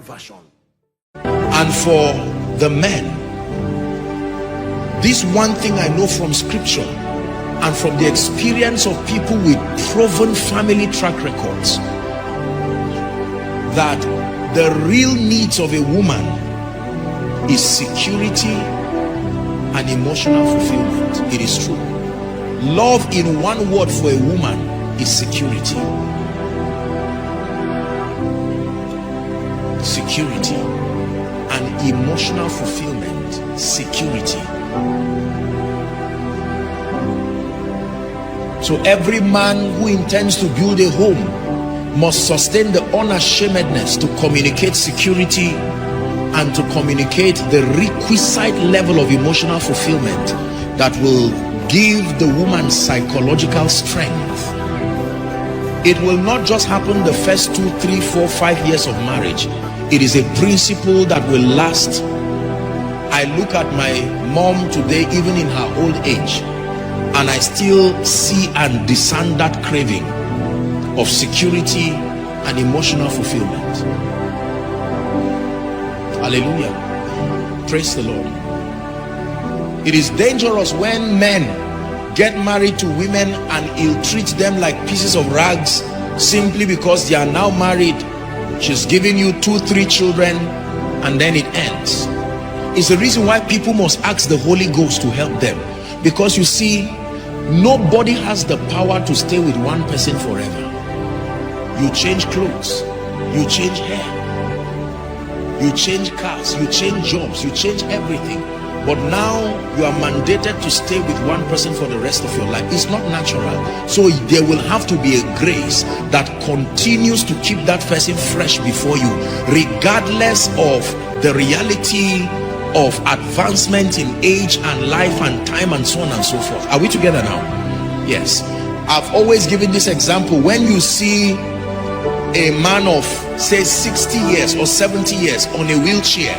version. And for the men, this one thing I know from scripture and from the experience of people with proven family track records, that the real needs of a woman is security and emotional fulfillment. It is true. Love, in one word, for a woman is security. Security and emotional fulfillment. Security. So every man who intends to build a home must sustain the unashamedness to communicate security and to communicate the requisite level of emotional fulfillment that will give the woman psychological strength. It will not just happen the first 2, 3, 4, 5 years of marriage. It is a principle that will last. I look at my mom today, even in her old age, and I still see and discern that craving of security and emotional fulfillment. Hallelujah. Praise the Lord. It is dangerous when men get married to women and ill-treat them like pieces of rags simply because they are now married. She's giving you 2, 3 children and then it ends. It's the reason why people must ask the Holy Ghost to help them, because you see, nobody has the power to stay with one person forever. You change clothes, you change hair, you change cars, you change jobs, you change everything, but now you are mandated to stay with one person for the rest of your life. It's not natural. So there will have to be a grace that continues to keep that person fresh before you, regardless of the reality of advancement in age and life and time and so on and so forth. Are we together now? Yes. I've always given this example. When you see a man of, say, 60 years or 70 years on a wheelchair,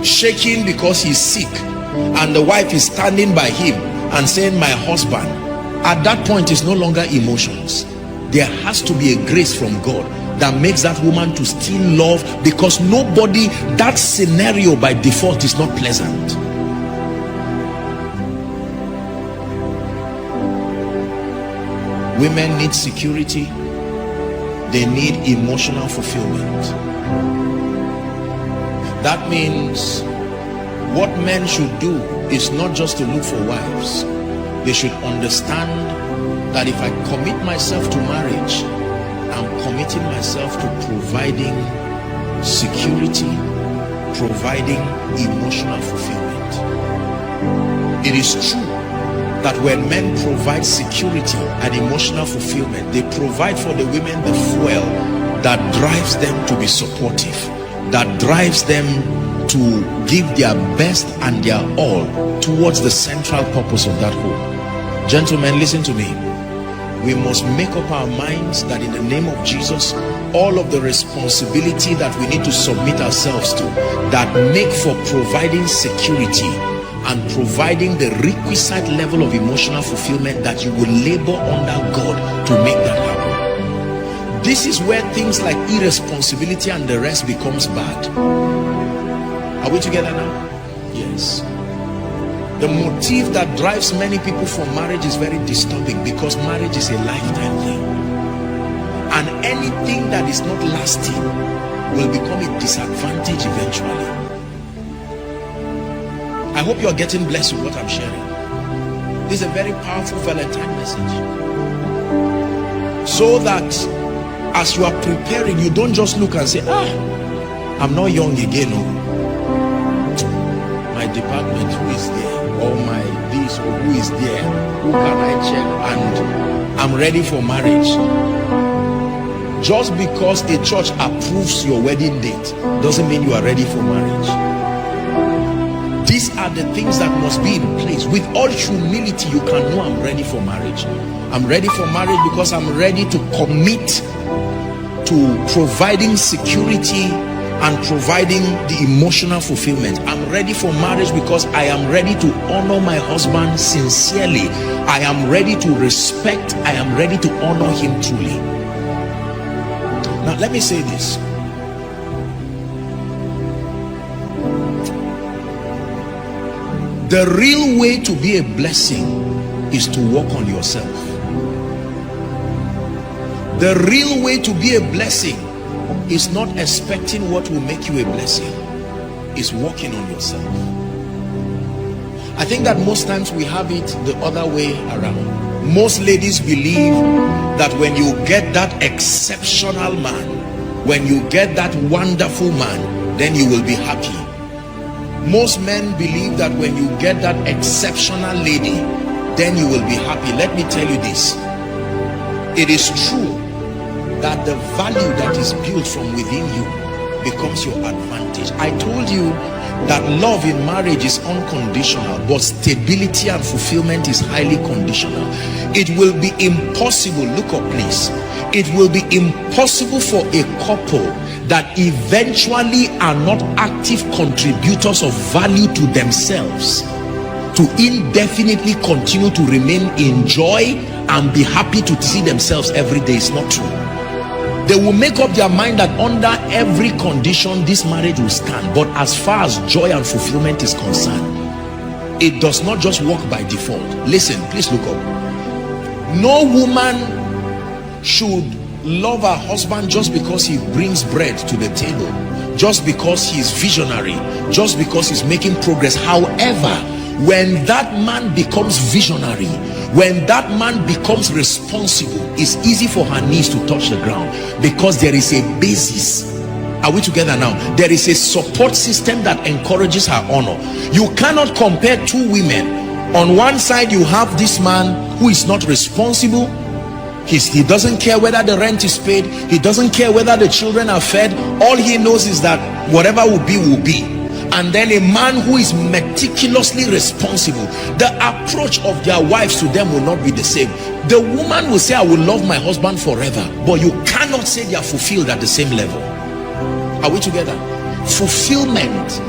shaking because he's sick, and the wife is standing by him and saying, my husband, at that point it's no longer emotions. There has to be a grace from God that makes that woman to still love, because nobody, that scenario by default is not pleasant. Women need security. They need emotional fulfillment. That means what men should do is not just to look for wives. They should understand that if I commit myself to marriage, I'm committing myself to providing security, providing emotional fulfillment. It is true that when men provide security and emotional fulfillment, they provide for the women the fuel that drives them to be supportive, that drives them to give their best and their all towards the central purpose of that home. Gentlemen, listen to me. We must make up our minds that in the name of Jesus, all of the responsibility that we need to submit ourselves to, that make for providing security and providing the requisite level of emotional fulfillment, that you will labor under God to make that happen. This is where things like irresponsibility and the rest becomes bad. Are we together now? Yes. The motive that drives many people for marriage is very disturbing, because marriage is a lifetime thing. And anything that is not lasting will become a disadvantage eventually. I hope you are getting blessed with what I'm sharing. This is a very powerful Valentine message. So that as you are preparing, you don't just look and say, I'm not young again. No. My department, who is there? Or my this, or who is there? Who can I check? And I'm ready for marriage. Just because a church approves your wedding date doesn't mean you are ready for marriage. These are the things that must be in place. With all humility, you can know I'm ready for marriage. I'm ready for marriage because I'm ready to commit to providing security and providing the emotional fulfillment. I'm ready for marriage because I am ready to honor my husband sincerely. I am ready to respect. I am ready to honor him truly. Now let me say this. The real way to be a blessing is to work on yourself. The real way to be a blessing is not expecting what will make you a blessing. It's working on yourself. I think that most times we have it the other way around. Most ladies believe that when you get that exceptional man, when you get that wonderful man, then you will be happy. Most men believe that when you get that exceptional lady, then you will be happy. Let me tell you this. It is true that the value that is built from within you becomes your advantage. I told you that love in marriage is unconditional, but stability and fulfillment is highly conditional. It will be impossible, look up please, it will be impossible for a couple that eventually are not active contributors of value to themselves to indefinitely continue to remain in joy and be happy to see themselves every day. It's not true. They will make up their mind that under every condition this marriage will stand, but as far as joy and fulfillment is concerned, it does not just work by default. Listen, please look up. No woman should love her husband just because he brings bread to the table, just because he's visionary, just because he's making progress. However, when that man becomes visionary, when that man becomes responsible, it's easy for her knees to touch the ground because there is a basis. Are we together now? There is a support system that encourages her honor. You cannot compare two women. On one side you have this man who is not responsible. He doesn't care whether the rent is paid, he doesn't care whether the children are fed. All he knows is that whatever will be will be. And then a man who is meticulously responsible. The approach of their wives to them will not be the same. The woman will say, I will love my husband forever, but you cannot say they are fulfilled at the same level. Are we together? Fulfillment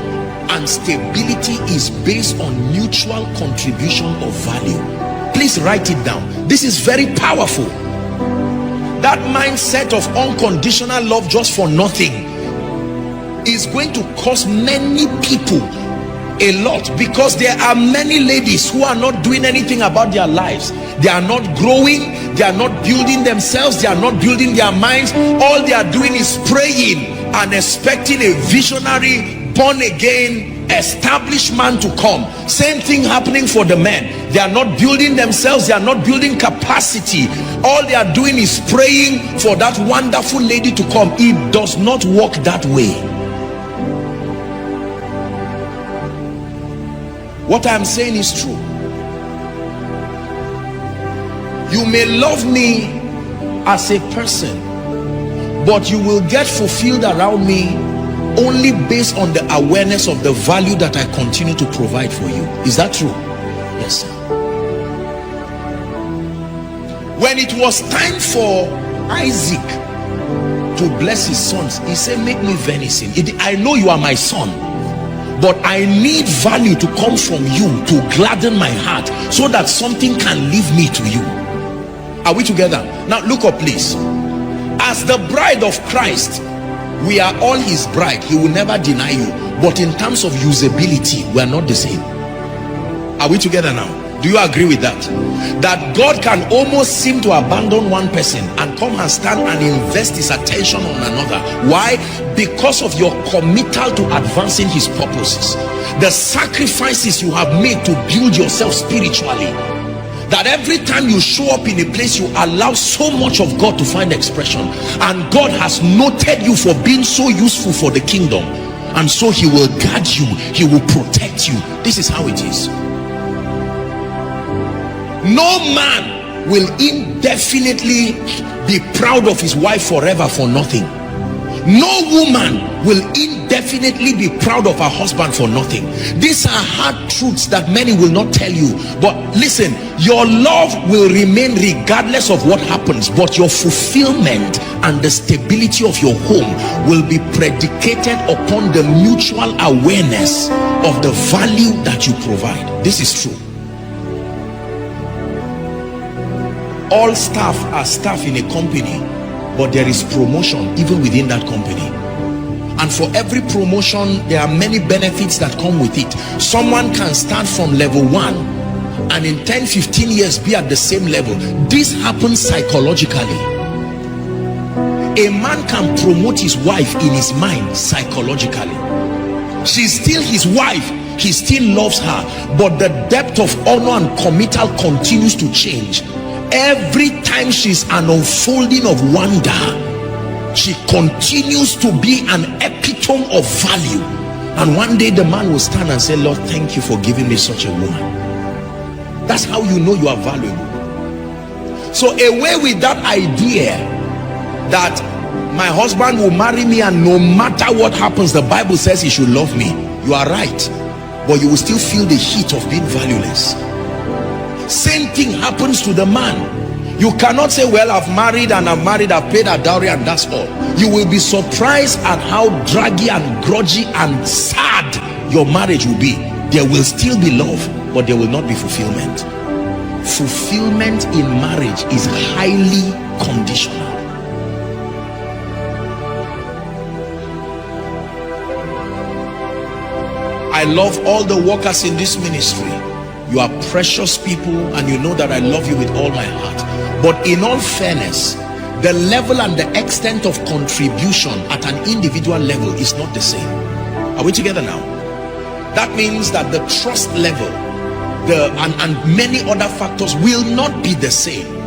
and stability is based on mutual contribution of value. Please write it down. This is very powerful. That mindset of unconditional love just for nothing is going to cost many people a lot, because there are many ladies who are not doing anything about their lives. They are not growing, they are not building themselves, they are not building their minds. All they are doing is praying and expecting a visionary, born again, established man to come. Same thing happening for the men. They are not building themselves, they are not building capacity. All they are doing is praying for that wonderful lady to come. It does not work that way. What I'm saying is true. You may love me as a person, but you will get fulfilled around me only based on the awareness of the value that I continue to provide for you. Is that true? Yes, sir. When it was time for Isaac to bless his sons, he said, make me venison. I know you are my son, but I need value to come from you to gladden my heart so that something can leave me to you. Are we together? Now look up please. As the bride of Christ, we are all his bride. He will never deny you, but in terms of usability, we are not the same. Are we together now? Do you agree with that? That God can almost seem to abandon one person and come and stand and invest his attention on another. Why? Because of your committal to advancing his purposes. The sacrifices you have made to build yourself spiritually. That every time you show up in a place, you allow so much of God to find expression. And God has noted you for being so useful for the kingdom. And so he will guard you. He will protect you. This is how it is. No man will indefinitely be proud of his wife forever for nothing. No woman will indefinitely be proud of her husband for nothing. These are hard truths that many will not tell you. But listen, your love will remain regardless of what happens, but your fulfillment and the stability of your home will be predicated upon the mutual awareness of the value that you provide. This is true. All staff are staff in a company, but there is promotion even within that company. And for every promotion, there are many benefits that come with it. Someone can start from level 1 and in 10-15 years be at the same level. This happens psychologically. A man can promote his wife in his mind psychologically. She's still his wife, he still loves her, but the depth of honor and committal continues to change. Every time she's an unfolding of wonder, she continues to be an epitome of value. And one day the man will stand and say, Lord, thank you for giving me such a woman. That's how you know you are valuable. So away with that idea that my husband will marry me and no matter what happens, the Bible says he should love me. You are right, but you will still feel the heat of being valueless. Same thing happens to the man. You cannot say, well, I've married, I've paid a dowry, and that's all. You will be surprised at how draggy and grudgy and sad your marriage will be. There will still be love, but there will not be fulfillment. Fulfillment in marriage is highly conditional. I love all the workers in this ministry. You are precious people, and you know that I love you with all my heart. But in all fairness, the level and the extent of contribution at an individual level is not the same. Are we together now? That means that the trust level and many other factors will not be the same.